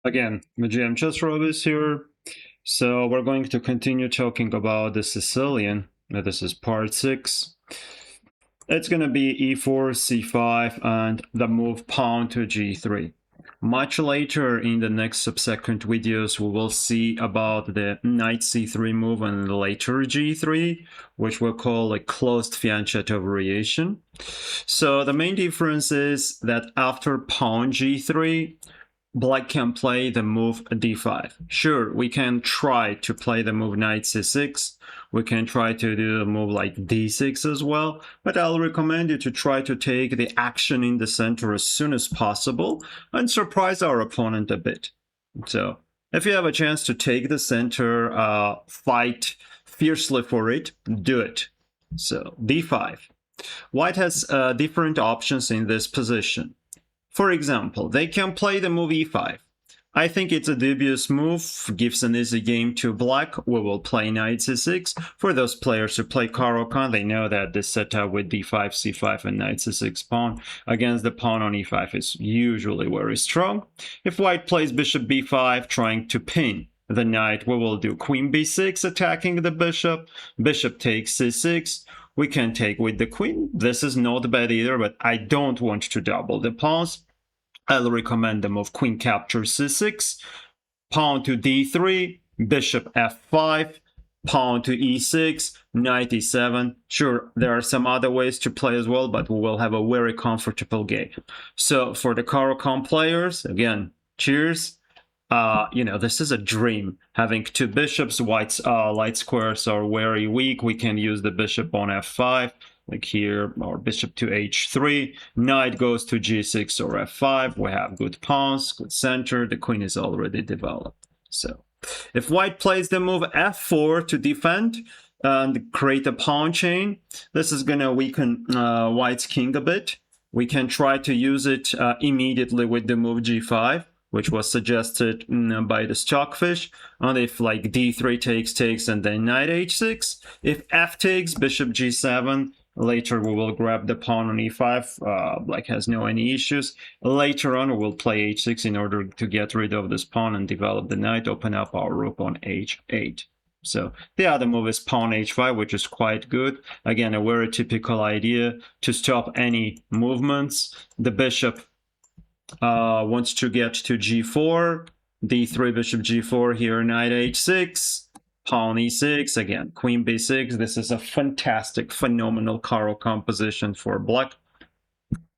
Again, the GM Chess Rob is here. So we're going to continue talking about the Sicilian. This is part 6. It's going to be e4, c5, and the move pawn to g3. Much later in the next subsequent videos, we will see about the knight c3 move and later g3, which we'll call a closed fianchetto variation. So the main difference is that after pawn g3, Black can play the move d5. Sure, we can try to play the move knight c6. We can try to do a move like d6 as well, but I'll recommend you to try to take the action in the center as soon as possible and surprise our opponent a bit. So if you have a chance to take the center, fight fiercely for it, do it. So d5. White has different options in this position. For example, they can play the move e5. I think it's a dubious move, gives an easy game to black. We will play knight c6. For those players who play Caro-Kann, they know that this setup with d5, c5, and knight c6 pawn against the pawn on e5 is usually very strong. If white plays bishop b5, trying to pin the knight, we will do queen b6, attacking the bishop. Bishop takes c6. We can take with the queen. This is not bad either, but I don't want to double the pawns. I'll recommend the move queen captures c6, pawn to d3, bishop f5, pawn to e6, knight e7. Sure, there are some other ways to play as well, but we will have a very comfortable game. So for the Caro-Kann players, again, cheers. This is a dream. Having two bishops, white's light squares are very weak. We can use the bishop on f5, like here, or bishop to h3. Knight goes to g6 or f5. We have good pawns, good center. The queen is already developed. So if white plays the move f4 to defend and create a pawn chain, this is going to weaken white's king a bit. We can try to use it immediately with the move g5, which was suggested by the Stockfish. And if like d3 takes, and then knight h6. If f takes, bishop g7. Later we will grab the pawn on e5. Black has no any issues. Later on we will play h6 in order to get rid of this pawn and develop the knight, open up our rook on h8. So the other move is pawn h5, which is quite good. Again, a very typical idea to stop any movements. The bishop wants to get to g4, d3, bishop g4, here knight h6, pawn e6, again queen b6. This is a fantastic, phenomenal Caro-Kann position for black,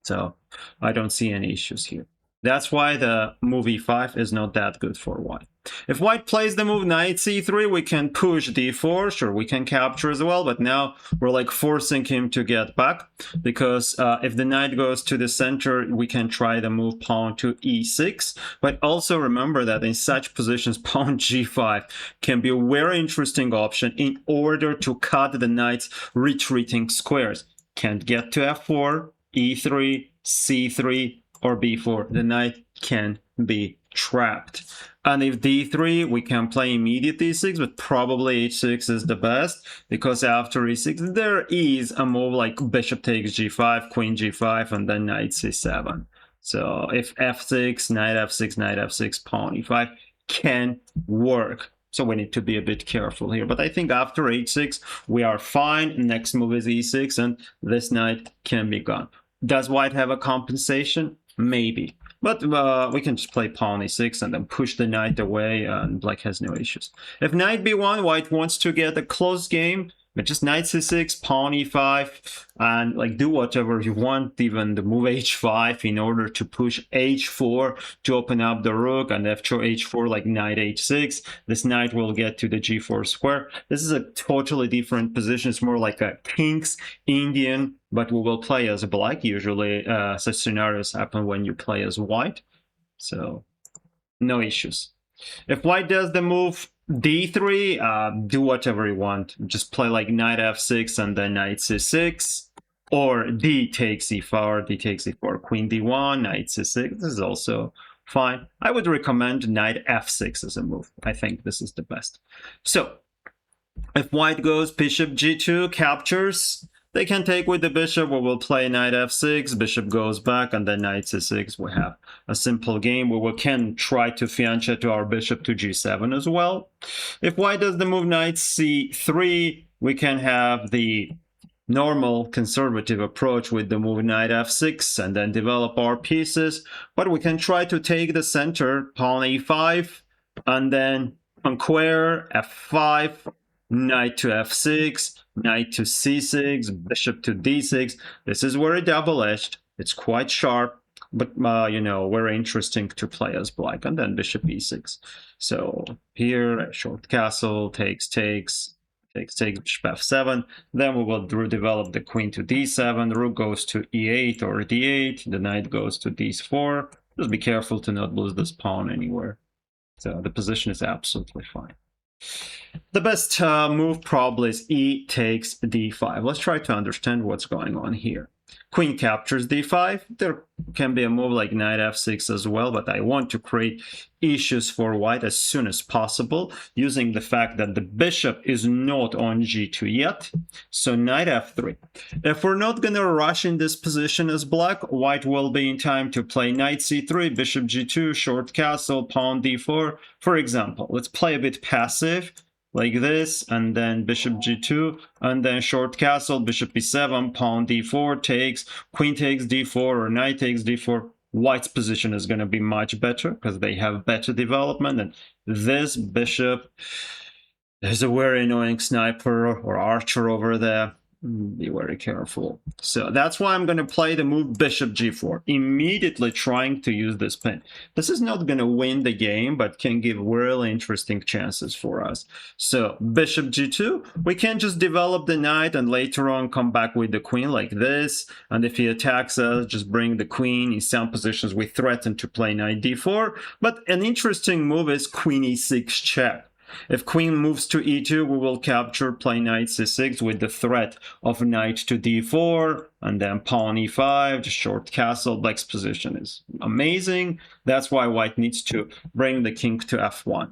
so I don't see any issues here. That's why the move e5 is not that good for white. If white plays the move knight c3, we can push d4. Sure, we can capture as well, but now we're like forcing him to get back, because if the knight goes to the center, we can try the move pawn to e6. But also remember that in such positions, pawn g5 can be a very interesting option in order to cut the knight's retreating squares. Can't get to f4, e3, c3, or b4. The knight can be trapped. And if d3, we can play immediate e6, but probably h6 is the best, because after e6 there is a move like bishop takes g5, queen g5, and then knight c7. So if f6, knight f6, pawn e5 can work. So we need to be a bit careful here. But I think after h6 we are fine. Next move is e6, and this knight can be gone. Does white have a compensation? Maybe. But we can just play pawn e6 and then push the knight away, and black has no issues. If knight b1, white wants to get a close game, but just knight c6, pawn e5, and like do whatever you want, even the move h5 in order to push h4 to open up the rook, and after h4 like knight h6, this knight will get to the g4 square. This is a totally different position. It's more like a king's Indian, but we will play as black. Usually such scenarios happen when you play as white, so no issues. If white does the move d3, do whatever you want. Just play like knight f6 and then knight c6, or d takes e4, d takes e4, queen d1, knight c6. This is also fine. I would recommend knight f6 as a move. I think this is the best. So if white goes bishop g2, captures, They can take with the bishop, we will play knight f6, bishop goes back, and then knight c6. We have a simple game where we can try to fianchetto our bishop to g7 as well. If white does the move knight c3, we can have the normal conservative approach with the move knight f6 and then develop our pieces, but we can try to take the center, pawn e5, and then conquer f5, knight to f6, knight to c6, bishop to d6. This is very double-edged. It's quite sharp, but you know, very interesting to play as black. And then bishop e6. So here, short castle, takes, bishop f7. Then we will develop the queen to d7. Rook goes to e8 or d8. The knight goes to d4. Just be careful to not lose this pawn anywhere. So the position is absolutely fine. The best move probably is e takes d5. Let's try to understand what's going on here. Queen captures d5. There can be a move like knight f6 as well, but I want to create issues for white as soon as possible, using the fact that the bishop is not on g2 yet. So knight f3. If we're not going to rush in this position as black, white will be in time to play knight c3, bishop g2, short castle, pawn d4. For example, let's play a bit passive, like this, and then bishop g2, and then short castle, bishop e7, pawn d4 takes, queen takes d4, or knight takes d4. White's position is going to be much better because they have better development, and this bishop is a very annoying sniper or archer over there. Be very careful. So that's why I'm going to play the move bishop g4, immediately trying to use this pin. This is not going to win the game, but can give really interesting chances for us. So bishop g2, we can just develop the knight and later on come back with the queen like this. And if he attacks us, just bring the queen. In some positions, we threaten to play knight d4. But an interesting move is queen e6 check. If queen moves to e2, we will capture, play knight c6 with the threat of knight to d4, and then pawn e5, just short castle. Black's position is amazing. That's why white needs to bring the king to f1.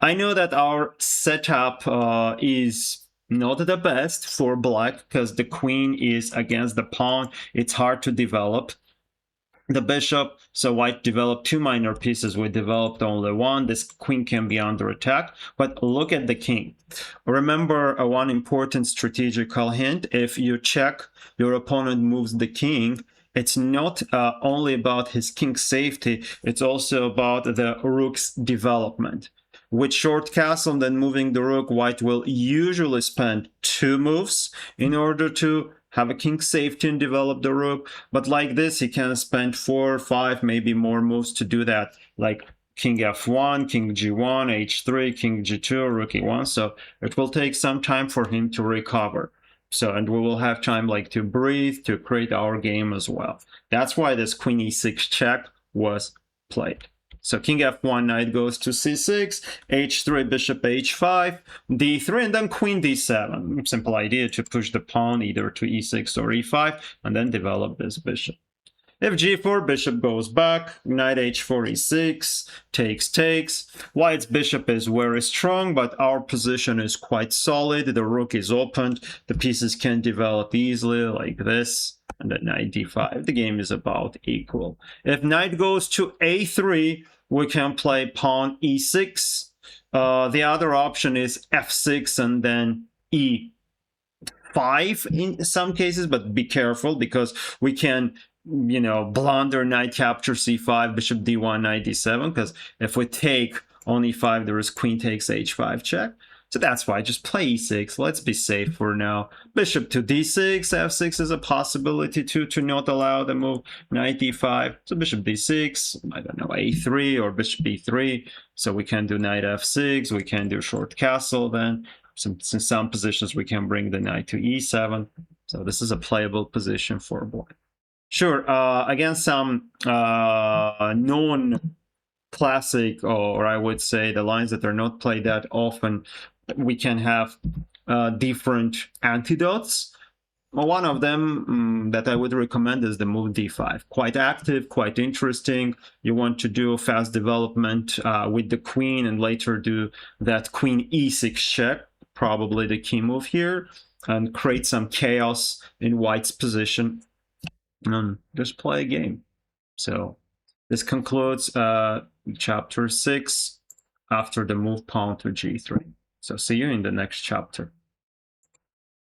I know that our setup is not the best for black because the queen is against the pawn. It's hard to develop the bishop, so white developed two minor pieces. We developed only one. This queen can be under attack, but look at the king. Remember one important strategical hint: if you check, your opponent moves the king, it's not only about his king's safety, it's also about the rook's development. With short castle and then moving the rook, white will usually spend 2 moves in order to have a king safety and develop the rook, but like this he can spend 4 or 5, maybe more moves to do that, like king f1, king g1, h3, king g2, rook e1. So it will take some time for him to recover. So, and we will have time like to breathe, to create our game as well. That's why this queen e6 check was played. So king f1, knight goes to c6, h3, bishop h5, d3, and then queen d7. Simple idea to push the pawn either to e6 or e5, and then develop this bishop. If g4, bishop goes back, knight h4, e6, takes. White's bishop is very strong, but our position is quite solid. The rook is opened. The pieces can develop easily like this. And then knight d5. The game is about equal. If knight goes to a3, we can play pawn e6. The other option is f6 and then e5 in some cases, but be careful because we can, you know, blunder knight capture c5, bishop d1, knight d7, because if we take on e5, there is queen takes h5 check. So that's why just play e6. Let's be safe for now. Bishop to d6. f6 is a possibility to not allow the move. Knight d5. So bishop d6. I don't know, a3 or bishop e3. So we can do knight f6. We can do short castle then. In some positions we can bring the knight to e7. So this is a playable position for black. Sure, against some non-classic, or I would say the lines that are not played that often, we can have different antidotes. One of them that I would recommend is the move d5. Quite active, quite interesting. You want to do fast development with the queen and later do that queen e6 check, probably the key move here. and create some chaos in white's position and just play a game. So this concludes chapter 6 after the move pawn to g3. So see you in the next chapter.